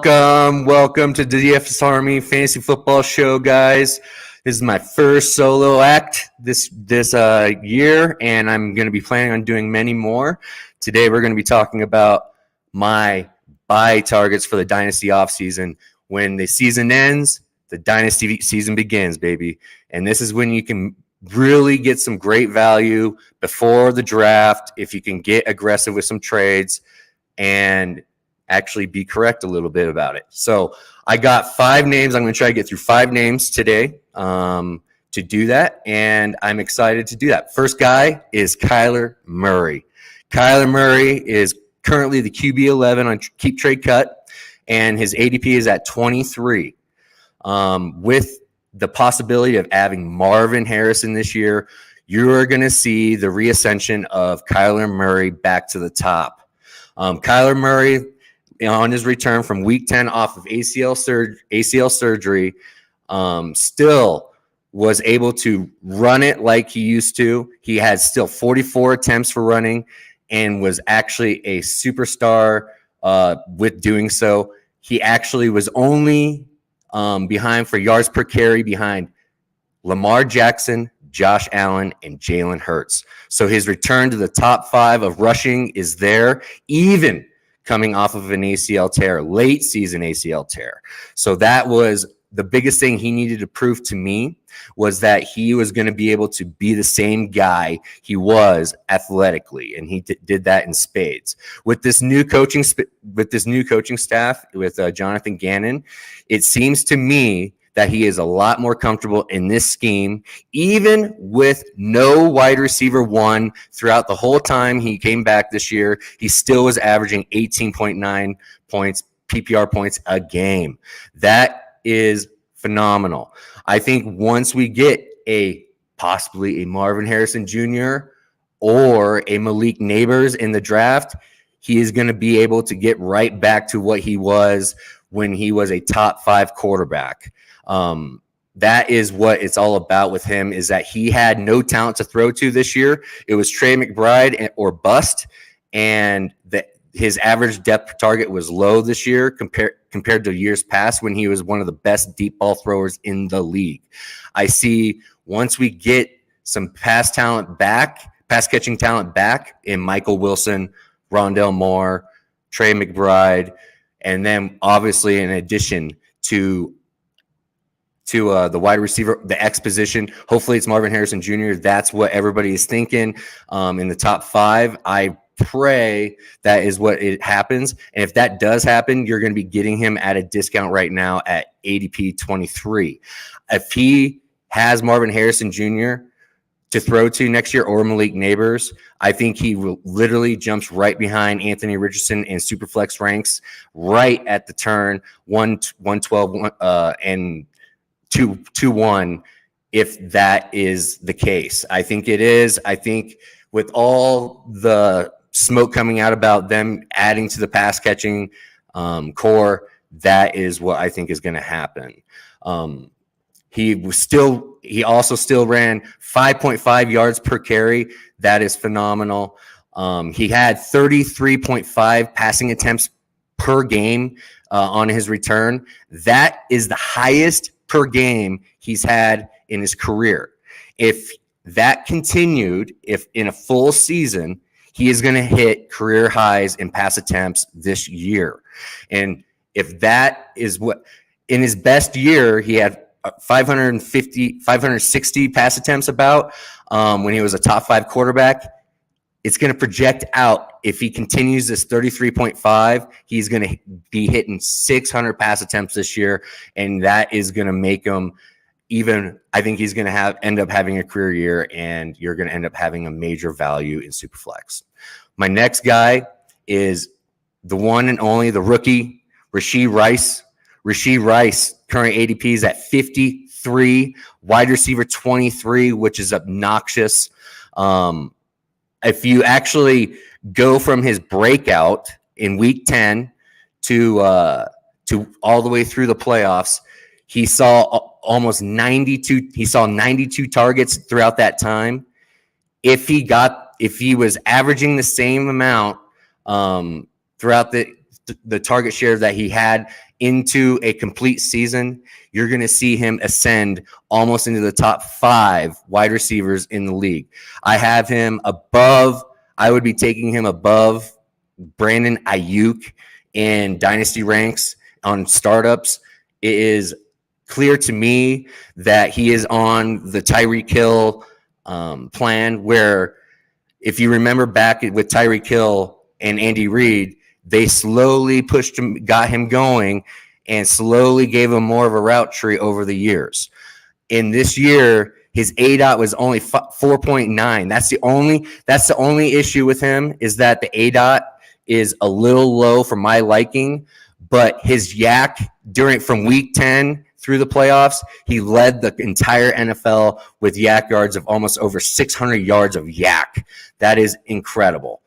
Welcome to the DFS Army Fantasy Football Show, guys. This is my first solo act this year, and I'm going to be planning on doing many more. Today, we're going to be talking about my buy targets for the Dynasty offseason. When the season ends, the Dynasty season begins, baby. And this is when you can really get some great value before the draft if you can get aggressive with some trades and actually be correct a little bit about it. So I got 5 names. I'm going to try to get through 5 names today to do that, and I'm excited to do that. First guy is Kyler Murray. Kyler Murray is currently the QB 11 on Keep Trade Cut, and his ADP is at 23. With the possibility of having Marvin Harrison this year, you're going to see the reascension of Kyler Murray back to the top. Kyler Murray, on his return from Week 10 off of ACL surgery, still was able to run it like he used to. He had still 44 attempts for running and was actually a superstar with doing so. He actually was only behind for yards per carry behind Lamar Jackson, Josh Allen, and Jalen Hurts. So his return to the top 5 of rushing is there, even coming off of an ACL tear, late season ACL tear. So that was the biggest thing he needed to prove to me, was that he was going to be able to be the same guy he was athletically, and he did that in spades. With this new coaching staff, with Jonathan Gannon, it seems to me that he is a lot more comfortable in this scheme, even with no wide receiver one throughout the whole time he came back this year. He still was averaging 18.9 points, PPR points a game. That is phenomenal. I think once we get possibly a Marvin Harrison Jr. or a Malik Neighbors in the draft, he is going to be able to get right back to what he was when he was a top 5 quarterback. That is what it's all about with him, is that he had no talent to throw to this year. It was Trey McBride or bust, and his average depth target was low this year compared to years past when he was one of the best deep ball throwers in the league. I see once we get some pass catching talent back in Michael Wilson, Rondale Moore, Trey McBride, and then obviously in addition to the wide receiver, the X position. Hopefully it's Marvin Harrison Jr. That's what everybody is thinking in the top 5. I pray that is what it happens. And if that does happen, you're going to be getting him at a discount right now at ADP 23. If he has Marvin Harrison Jr. to throw to next year or Malik Neighbors, I think he literally jumps right behind Anthony Richardson in Superflex ranks right at the turn 112 and 2-1, if that is the case. I think it is. I think with all the smoke coming out about them adding to the pass catching core, that is what I think is going to happen. He also still ran 5.5 yards per carry. That is phenomenal. He had 33.5 passing attempts per game on his return. That is the highest per game he's had in his career. If that continued, if in a full season, he is going to hit career highs in pass attempts this year. And if that is what, in his best year, he had 560 pass attempts when he was a top 5 quarterback. It's going to project out. If he continues this 33.5, he's going to be hitting 600 pass attempts this year, and that is going to make him I think he's going to end up having a career year, and you're going to end up having a major value in Superflex. My next guy is the one and only, the rookie, Rashee Rice. Rashee Rice, current ADP is at 53, wide receiver 23, which is obnoxious. If you actually go from his breakout in Week 10 to all the way through the playoffs, he saw almost 92. He saw 92 targets throughout that time. If he was averaging the same amount throughout the target share that he had into a complete season, you're going to see him ascend almost into the top 5 wide receivers in the league. I would be taking him above Brandon Ayuk in dynasty ranks on startups. It is clear to me that he is on the Tyreek Hill plan, where if you remember back with Tyreek Hill and Andy Reid, they slowly pushed him, got him going, and slowly gave him more of a route tree over the years. In this year, his ADOT was only 4.9. That's the only issue with him, is that the ADOT is a little low for my liking. But his yak from week 10 through the playoffs, he led the entire NFL with yak yards of almost over 600 yards of yak. That is incredible.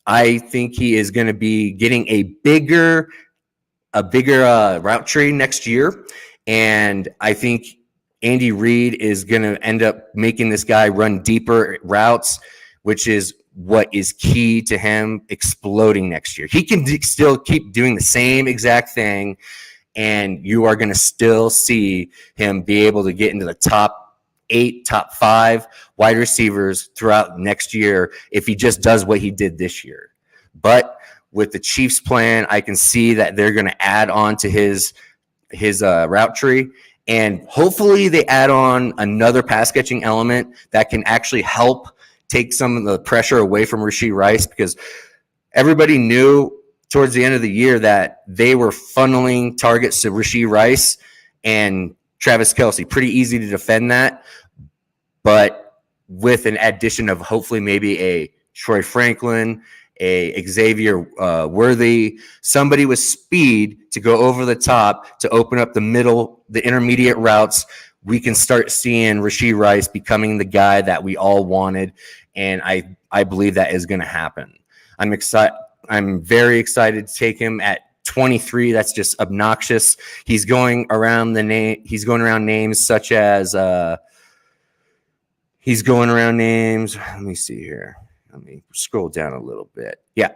I think he is going to be getting a bigger route tree next year, and I think Andy Reid is going to end up making this guy run deeper routes, which is what is key to him exploding next year. He can still keep doing the same exact thing, and you are going to still see him be able to get into the top 8, top 5 wide receivers throughout next year if he just does what he did this year. But with the Chiefs' plan, I can see that they're going to add on to his route tree, and hopefully they add on another pass-catching element that can actually help take some of the pressure away from Rashee Rice, because everybody knew towards the end of the year that they were funneling targets to Rashee Rice and Travis Kelce. Pretty easy to defend that, but with an addition of hopefully maybe a Troy Franklin, a Xavier Worthy, somebody with speed to go over the top to open up the intermediate routes, we can start seeing Rashee Rice becoming the guy that we all wanted, and I believe that is going to happen. I'm excited. I'm very excited to take him at 23. That's just obnoxious. He's going around names such as let me see here. Let me scroll down a little bit. Yeah.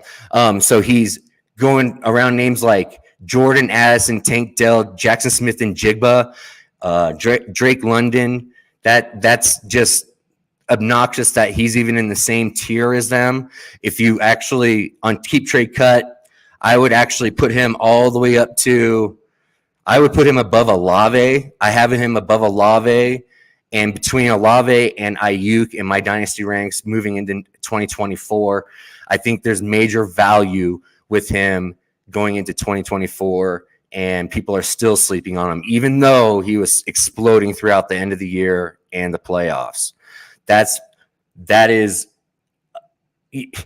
So he's going around names like Jordan Addison, Tank Dell, Jackson Smith and Jigba, Drake London. That's just obnoxious that he's even in the same tier as them. If you actually on Keep Trade Cut, I would actually put him all the way up to, I would put him above Olave. I have him above Olave, and between Olave and Ayuk in my dynasty ranks moving into 2024, I think there's major value with him going into 2024, and people are still sleeping on him, even though he was exploding throughout the end of the year and the playoffs. It's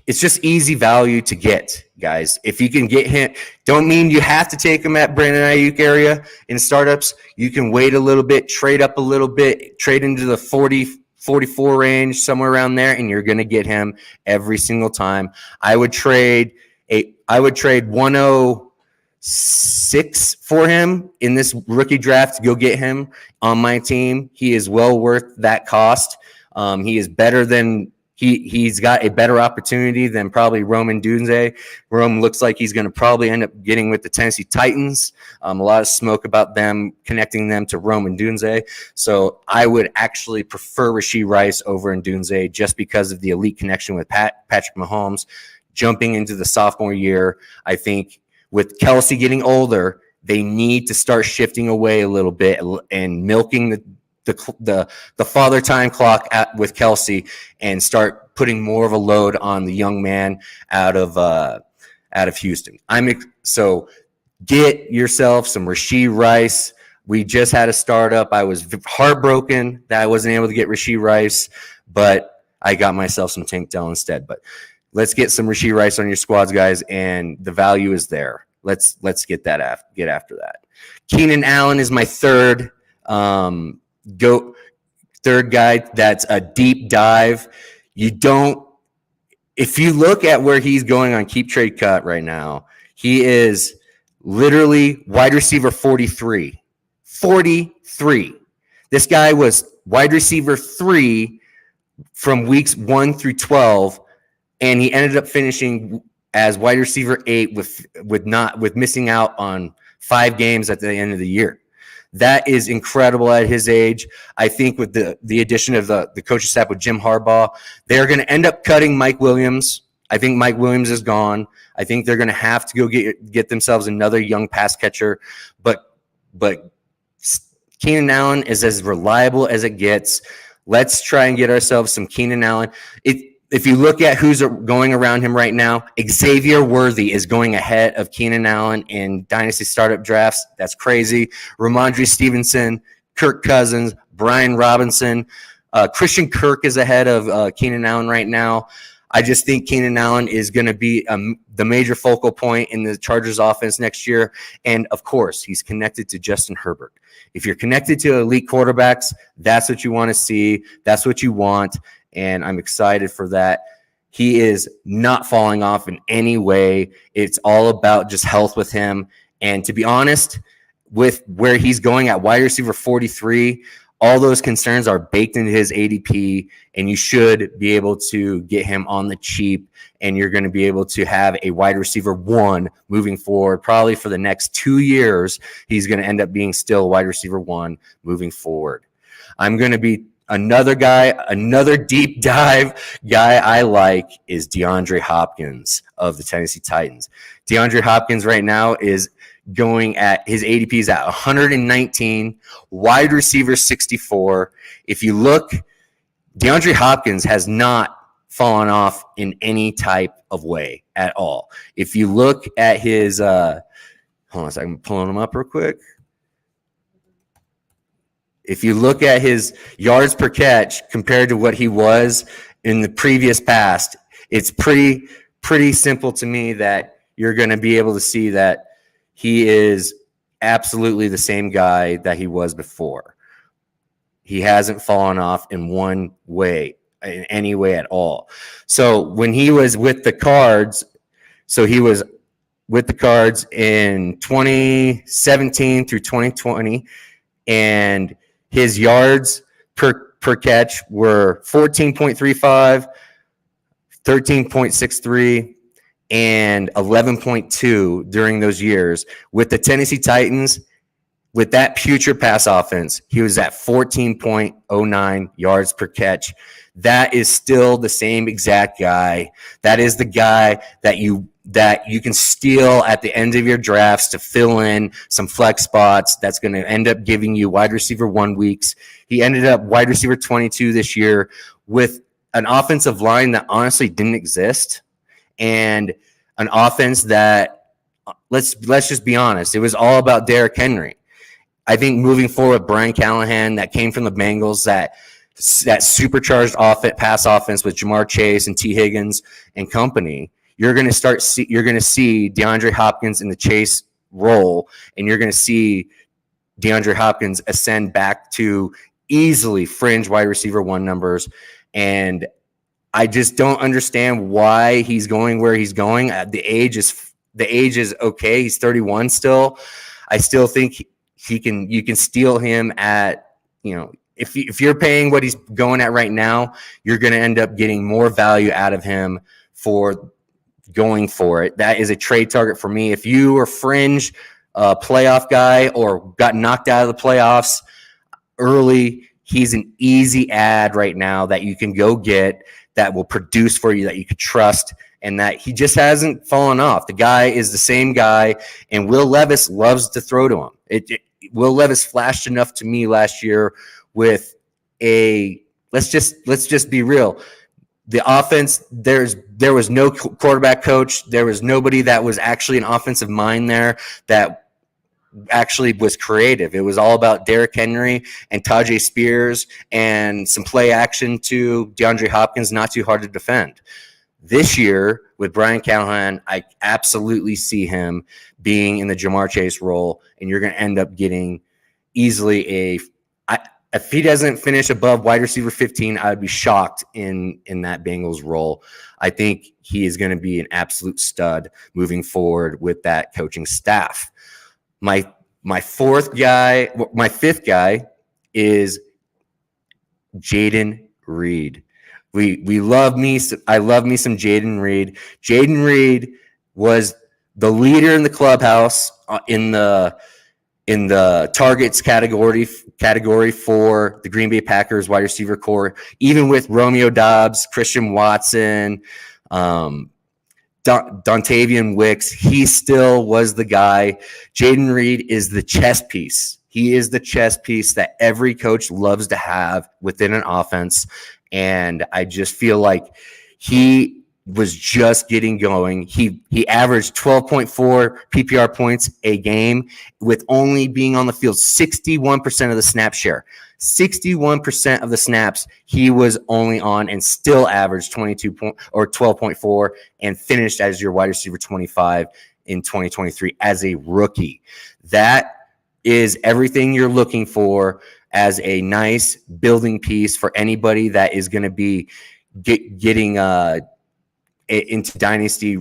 just easy value to get, guys. If you can get him, don't mean you have to take him at Brandon Ayuk area in startups. You can wait a little bit, trade up a little bit, trade into the 40, 44 range, somewhere around there, and you're going to get him every single time. I would trade 106 for him in this rookie draft to go get him on my team. He is well worth that cost. He is better than he's got a better opportunity than probably Rome Odunze. Rome looks like he's going to probably end up getting with the Tennessee Titans. A lot of smoke about them connecting them to Rome Odunze. So I would actually prefer Rashee Rice over Odunze just because of the elite connection with Patrick Mahomes. Jumping into the sophomore year, I think with Kelce getting older, they need to start shifting away a little bit and milking the father time clock with Kelce and start putting more of a load on the young man out of Houston. So get yourself some Rashee Rice. We just had a startup. I was heartbroken that I wasn't able to get Rashee Rice, but I got myself some Tank Dell instead. But let's get some Rashee Rice on your squads, guys, and the value is there. Let's get after that. Keenan Allen is my third guy. That's a deep dive. If you look at where he's going on Keep Trade Cut right now, he is literally wide receiver 43. 43. This guy was wide receiver 3 from weeks 1 through 12, and he ended up finishing as wide receiver 8 with missing out on 5 games at the end of the year. That is incredible at his age. I think with the addition of the coaching staff with Jim Harbaugh, they're going to end up cutting Mike Williams. I think Mike Williams is gone. I think they're going to have to go get themselves another young pass catcher. But Keenan Allen is as reliable as it gets. Let's try and get ourselves some Keenan Allen. If you look at who's going around him right now, Xavier Worthy is going ahead of Keenan Allen in Dynasty startup drafts. That's crazy. Ramondre Stevenson, Kirk Cousins, Brian Robinson. Christian Kirk is ahead of Keenan Allen right now. I just think Keenan Allen is going to be the major focal point in the Chargers offense next year. And, of course, he's connected to Justin Herbert. If you're connected to elite quarterbacks, that's what you want to see. That's what you want. And I'm excited for that. He is not falling off in any way. It's all about just health with him. And to be honest, with where he's going at wide receiver 43, all those concerns are baked into his ADP, and you should be able to get him on the cheap, and you're going to be able to have a wide receiver 1 moving forward. Probably for the next 2 years, he's going to end up being still wide receiver 1 moving forward. I'm going to be another deep dive guy I like is DeAndre Hopkins of the Tennessee Titans. DeAndre Hopkins right now is going at his ADP is at 119, wide receiver 64. If you look, DeAndre Hopkins has not fallen off in any type of way at all. If you look at his, hold on a second, I'm pulling him up real quick. If you look at his yards per catch compared to what he was in the previous past, it's pretty simple to me that you're going to be able to see that he is absolutely the same guy that he was before. He hasn't fallen off in one way, in any way at all. So when he was with the Cards, he was with the Cards in 2017 through 2020, and his yards per catch were 14.35, 13.63, and 11.2 during those years. With the Tennessee Titans, with that putrid pass offense, he was at 14.09 yards per catch. That is still the same exact guy. That is the guy that you can steal at the end of your drafts to fill in some flex spots. That's going to end up giving you wide receiver 1 weeks. He ended up wide receiver 22 this year with an offensive line that honestly didn't exist, and an offense that, let's just be honest, it was all about Derrick Henry. I think moving forward, Brian Callahan, that came from the Bengals, that supercharged pass offense with Jamar Chase and T. Higgins and company, you're going to see DeAndre Hopkins in the Chase role, and you're going to see DeAndre Hopkins ascend back to easily fringe wide receiver 1 numbers. And I just don't understand why he's going where he's going. The age is okay. He's 31 still. I still think you can steal him at, if you're paying what he's going at right now, you're going to end up getting more value out of him for going for it. That is a trade target for me. If you are fringe playoff guy or got knocked out of the playoffs early, he's an easy ad right now that you can go get, that will produce for you, that you could trust, and that he just hasn't fallen off. The guy is the same guy, and Will Levis loves to throw to him. Will Levis flashed enough to me last year with let's just be real. The offense, there was no quarterback coach. There was nobody that was actually an offensive mind there that actually was creative. It was all about Derrick Henry and Tajay Spears and some play action to DeAndre Hopkins, not too hard to defend. This year with Brian Callahan, I absolutely see him being in the Jamar Chase role, and you're going to end up getting easily if he doesn't finish above wide receiver 15, I would be shocked in that Bengals role. I think he is going to be an absolute stud moving forward with that coaching staff. My fifth guy is Jaden Reed. I love me some Jaden Reed. Jaden Reed was the leader in the clubhouse in the targets category for the Green Bay Packers wide receiver core, even with Romeo Doubs, Christian Watson, Dontavian Wicks, he still was the guy. Jayden Reed is the chess piece. He is the chess piece that every coach loves to have within an offense. And I just feel like he was just getting going. He averaged 12.4 PPR points a game with only being on the field 61% of the snap share. 61% of the snaps he was only on and still averaged 12.4 and finished as your wide receiver 25 in 2023 as a rookie. That is everything you're looking for as a nice building piece for anybody that is going to be getting into Dynasty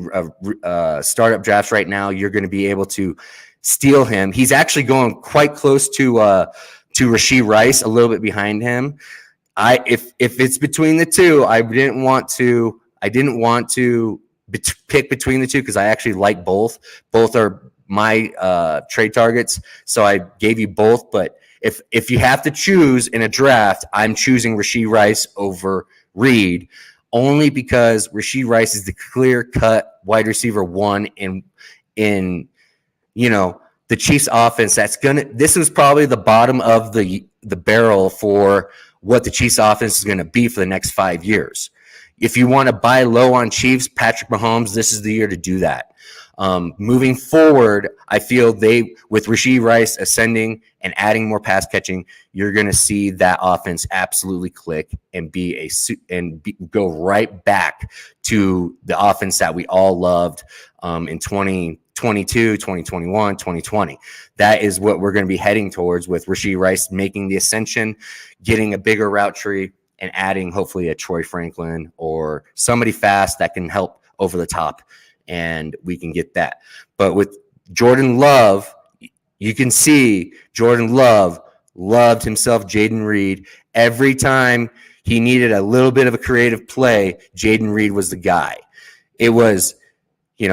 startup drafts right now. You're going to be able to steal him. He's actually going quite close to Rashee Rice, a little bit behind him. If it's between the two, I didn't want to pick between the two because I actually like both. Both are my trade targets, so I gave you both. But if you have to choose in a draft, I'm choosing Rashee Rice over Reed, only because Rashee Rice is the clear-cut wide receiver one in the Chiefs offense. This was probably the bottom of the barrel for what the Chiefs offense is going to be for the next 5 years. If you want to buy low on Chiefs, Patrick Mahomes, this is the year to do that. Moving forward, I feel with Rashee Rice ascending and adding more pass catching, you're going to see that offense absolutely click and go right back to the offense that we all loved in 2022, 2021, 2020. That is what we're going to be heading towards with Rashee Rice making the ascension, getting a bigger route tree, and adding hopefully a Troy Franklin or somebody fast that can help over the top. And we can get that. But with Jordan Love, you can see Jordan Love loved himself Jayden Reed. Every time he needed a little bit of a creative play, Jayden Reed was the guy. It was, he's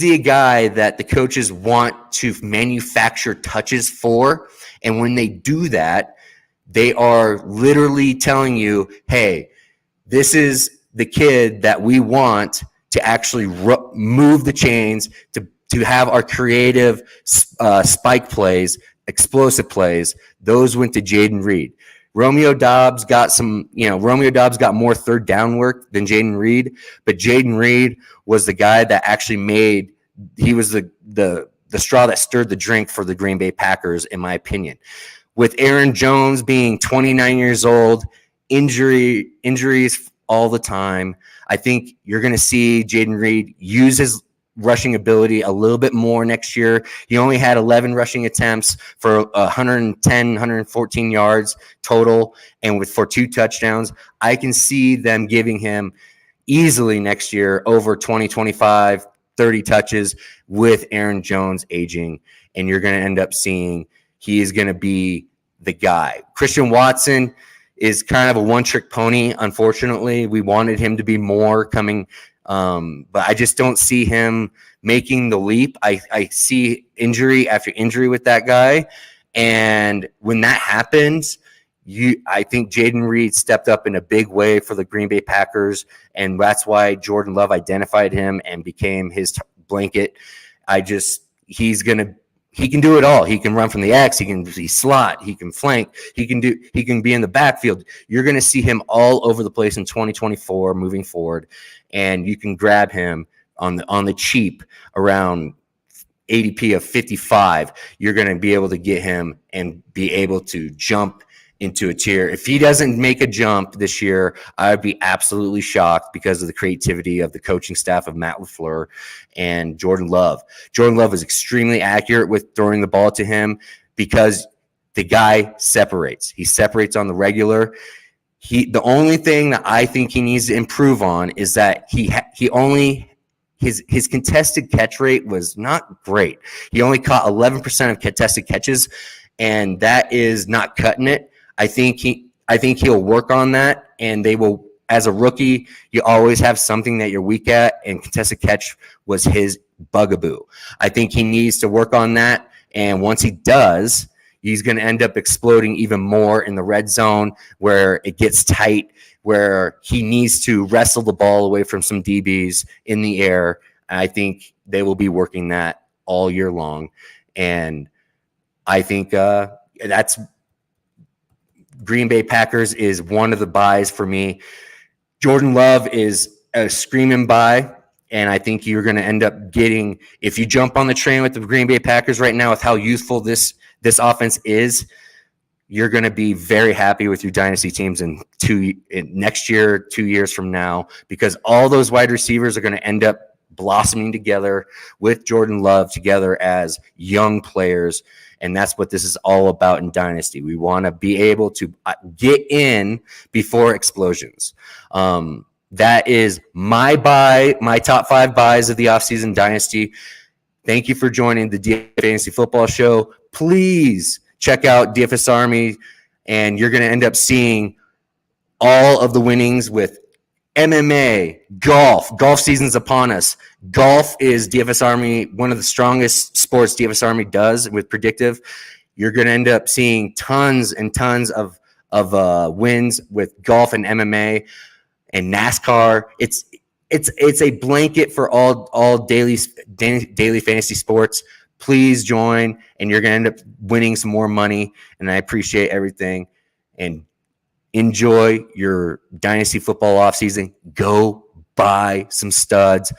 the guy that the coaches want to manufacture touches for. And when they do that, they are literally telling you, hey, this is the kid that we want to actually move the chains, to have our creative spike plays, explosive plays. Those went to Jayden Reed. Romeo Doubs got more third down work than Jayden Reed, but Jayden Reed was the guy that actually he was the straw that stirred the drink for the Green Bay Packers, in my opinion. With Aaron Jones being 29 years old, injuries all the time, I think you're going to see Jayden Reed use his rushing ability a little bit more next year. He only had 11 rushing attempts for 110, 114 yards total, and for 2 touchdowns. I can see them giving him easily next year over 20, 25, 30 touches with Aaron Jones aging, and you're going to end up seeing he is going to be the guy. Christian Watson is kind of a one-trick pony, unfortunately. We wanted him to be more coming, but I just don't see him making the leap. I see injury after injury with that guy, and when that happens, I think Jayden Reed stepped up in a big way for the Green Bay Packers, and that's why Jordan Love identified him and became his blanket. He can do it all. He can run from the X. He can be slot. He can flank. He can be in the backfield. You're going to see him all over the place in 2024 moving forward, and you can grab him on the cheap around ADP of 55. You're going to be able to get him and be able to jump into a tier. If he doesn't make a jump this year, I would be absolutely shocked because of the creativity of the coaching staff of Matt LaFleur and Jordan Love. Jordan Love is extremely accurate with throwing the ball to him because the guy separates. He separates on the regular. The only thing that I think he needs to improve on is that his contested catch rate was not great. He only caught 11% of contested catches, and that is not cutting it. I think he'll work on that, and they will as a rookie, you always have something that you're weak at, and contested catch was his bugaboo. I think he needs to work on that, and once he does, he's going to end up exploding even more in the red zone where it gets tight, where he needs to wrestle the ball away from some DBs in the air. I think they will be working that all year long, and I think that's Green Bay Packers is one of the buys for me. Jordan Love is a screaming buy, and I think you're going to end up getting, if you jump on the train with the Green Bay Packers right now with how youthful this offense is, you're going to be very happy with your dynasty teams in next year, 2 years from now, because all those wide receivers are going to end up blossoming together with Jordan Love together as young players. And that's what this is all about in Dynasty. We want to be able to get in before explosions. That is my buy, my top 5 buys of the offseason Dynasty. Thank you for joining the DFS Fantasy Football Show. Please check out DFS Army, and you're going to end up seeing all of the winnings with MMA, golf. Golf season's upon us. Golf is DFS Army, one of the strongest sports DFS Army does with predictive. You're going to end up seeing tons and tons of wins with golf and MMA and NASCAR. It's a blanket for all daily fantasy sports. Please join, and you're going to end up winning some more money. And I appreciate everything. And enjoy your dynasty football offseason. Go buy some studs.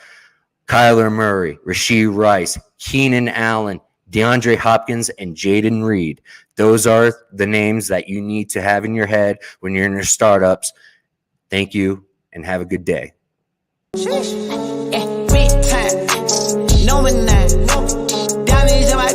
Kyler Murray, Rashee Rice, Keenan Allen, DeAndre Hopkins, and Jaden Reed. Those are the names that you need to have in your head when you're in your startups. Thank you, and have a good day. Sheesh.